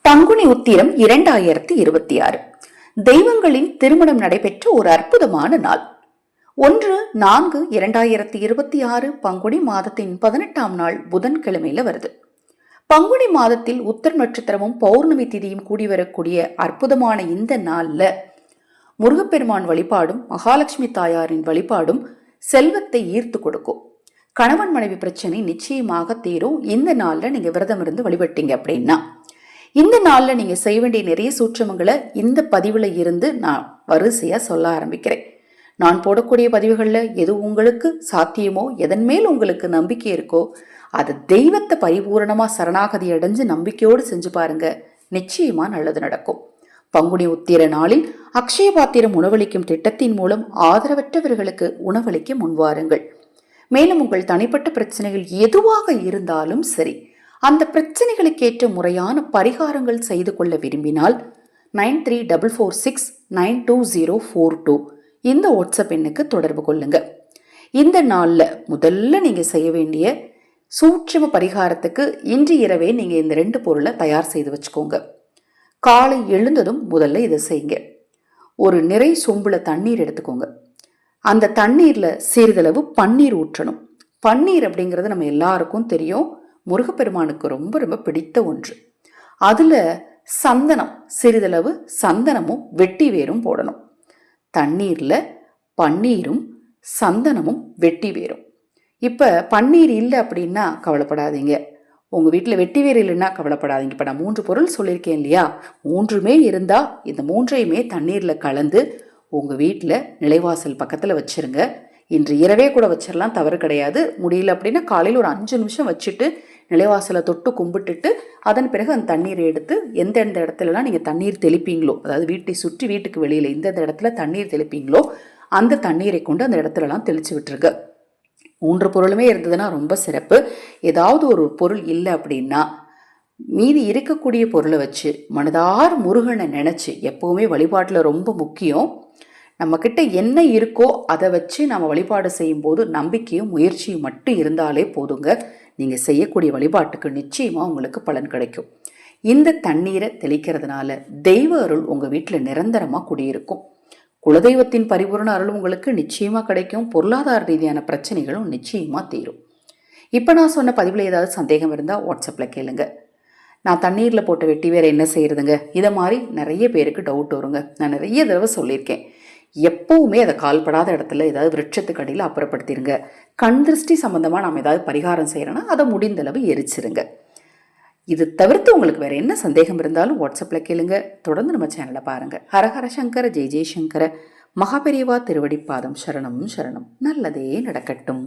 பங்குனி உத்திரம் 2026 தெய்வங்களின் திருமணம் நடைபெற்ற ஒரு அற்புதமான நாள். 1/4/2026 பங்குனி மாதத்தின் 18ஆம் நாள் புதன்கிழமையில வருது. பங்குனி மாதத்தில் உத்தர் நட்சத்திரமும் பௌர்ணமி திதியும் கூடி வரக்கூடிய அற்புதமான இந்த நாள்ல முருகப்பெருமான் வழிபாடும் மகாலட்சுமி தாயாரின் வழிபாடும் செல்வத்தை ஈர்த்து கொடுக்கும். கணவன் மனைவி பிரச்சனை நிச்சயமாக தீரும். இந்த நாள்ல நீங்க விரதம் இருந்து வழிபட்டீங்க அப்படின்னா இந்த நாள்ல நீங்க செய்ய வேண்டிய நிறைய சூட்சமங்களை இந்த பதிவுல இருந்து நான் வரிசையா சொல்ல ஆரம்பிக்கிறேன். நான் போடக்கூடிய பதிவுகள்ல எது உங்களுக்கு சாத்தியமோ, எதன் மேல் உங்களுக்கு நம்பிக்கை இருக்கோ அது தெய்வத்தை பரிபூரணமா சரணாகதி அடைஞ்சு நம்பிக்கையோடு செஞ்சு பாருங்க, நிச்சயமா நல்லது நடக்கும். பங்குனி உத்திர நாளில் அக்ஷய பாத்திரம் உணவளிக்கும் திட்டத்தின் மூலம் ஆதரவற்றவர்களுக்கு உணவளிக்க முன்வாருங்கள். மேலும் உங்கள் தனிப்பட்ட பிரச்சனைகள் எதுவாக இருந்தாலும் சரி, அந்த பிரச்சனைகளுக்கு ஏற்ற முறையான பரிகாரங்கள் செய்து கொள்ள விரும்பினால் 9344692042 இந்த வாட்ஸ்அப் எண்ணுக்கு தொடர்பு கொள்ளுங்க. இந்த நாள்ல முதல்ல நீங்க செய்ய வேண்டிய சூட்சும பரிகாரத்துக்கு இன்று இரவே நீங்க இந்த 2 பொருளை தயார் செய்து வச்சுக்கோங்க. காலை எழுந்ததும் முதல்ல இதை செய்யுங்க. ஒரு நிறை சொம்புல தண்ணீர் எடுத்துக்கோங்க. அந்த தண்ணீர்ல சிறிதளவு பன்னீர் ஊற்றணும். பன்னீர் அப்படிங்கிறது நம்ம எல்லாருக்கும் தெரியும், முருகப்பெருமானுக்கு ரொம்ப ரொம்ப பிடித்த ஒன்று. அதுல சந்தனம், சிறிதளவு சந்தனமும் வெட்டி வேரும் போடணும். தண்ணீர்ல பன்னீரும் சந்தனமும் வெட்டி வேரும். இப்ப பன்னீர் இல்லை அப்படின்னா கவலைப்படாதீங்க, உங்க வீட்டுல வெட்டி வேர் இல்லைன்னா கவலைப்படாதீங்க. இப்ப நான் 3 பொருள் சொல்லியிருக்கேன் இல்லையா, 3மே இருந்தா இந்த 3ஐயுமே தண்ணீர்ல கலந்து உங்க வீட்டுல நிலைவாசல் பக்கத்துல வச்சிருங்க. இன்று இரவே கூட வச்சிடலாம், தவறு கிடையாது. முடியல அப்படின்னா காலையில் ஒரு 5 நிமிஷம் வச்சுட்டு நிலைவாசலை தொட்டு கும்பிட்டுட்டு அதன் பிறகு அந்த தண்ணீரை எடுத்து எந்தெந்த இடத்துலலாம் நீங்கள் தண்ணீர் தெளிப்பீங்களோ, அதாவது வீட்டை சுற்றி வீட்டுக்கு வெளியில் எந்தெந்த இடத்துல தண்ணீர் தெளிப்பீங்களோ அந்த தண்ணீரை கொண்டு அந்த இடத்துலலாம் தெளிச்சு விட்டுருங்க. 3 பொருளுமே இருந்ததுன்னா ரொம்ப சிறப்பு. ஏதாவது ஒரு பொருள் இல்லை அப்படின்னா மீதி இருக்கக்கூடிய பொருளை வச்சு மனதார முருகனை நினச்சி, எப்போவுமே வழிபாட்டில் ரொம்ப முக்கியம், நம்மக்கிட்ட என்ன இருக்கோ அதை வச்சு நம்ம வழிபாடு செய்யும்போது நம்பிக்கையும் முயற்சியும் மட்டும் இருந்தாலே போதுங்க. நீங்கள் செய்யக்கூடிய வழிபாட்டுக்கு நிச்சயமாக உங்களுக்கு பலன் கிடைக்கும். இந்த தண்ணீரை தெளிக்கிறதுனால தெய்வ அருள் உங்கள் வீட்டில் நிரந்தரமாக குடியிருக்கும். குலதெய்வத்தின் பரிபூர்ண அருள் உங்களுக்கு நிச்சயமாக கிடைக்கும். பொருளாதார ரீதியான பிரச்சனைகளும் நிச்சயமாக தீரும். இப்போ நான் சொன்ன பதிவில் ஏதாவது சந்தேகம் இருந்தால் வாட்ஸ்அப்பில் கேளுங்க. நான் தண்ணீரில் போட்டு வெட்டி வேறு என்ன செய்யறதுங்க, இதை மாதிரி நிறைய பேருக்கு டவுட் வருங்க. நான் நிறைய தடவை சொல்லியிருக்கேன், எப்பவுமே அதை கால்படாத இடத்துல ஏதாவது விருட்சத்துக்கு அடியில் அப்புறப்படுத்திடுங்க. கண் திருஷ்டி சம்பந்தமாக நாம் ஏதாவது பரிகாரம் செய்யறோன்னா அதை முடிந்தளவு எரிச்சிருங்க. இது தவிர்த்து உங்களுக்கு வேற என்ன சந்தேகம் இருந்தாலும் வாட்ஸ்அப்பில் கேளுங்க. தொடர்ந்து நம்ம சேனலை பாருங்க. ஹரஹர சங்கர ஜெய் ஜெய்சங்கர. மகாபெரிவா திருவடிப்பாதம் சரணம் சரணம். நல்லதே நடக்கட்டும்.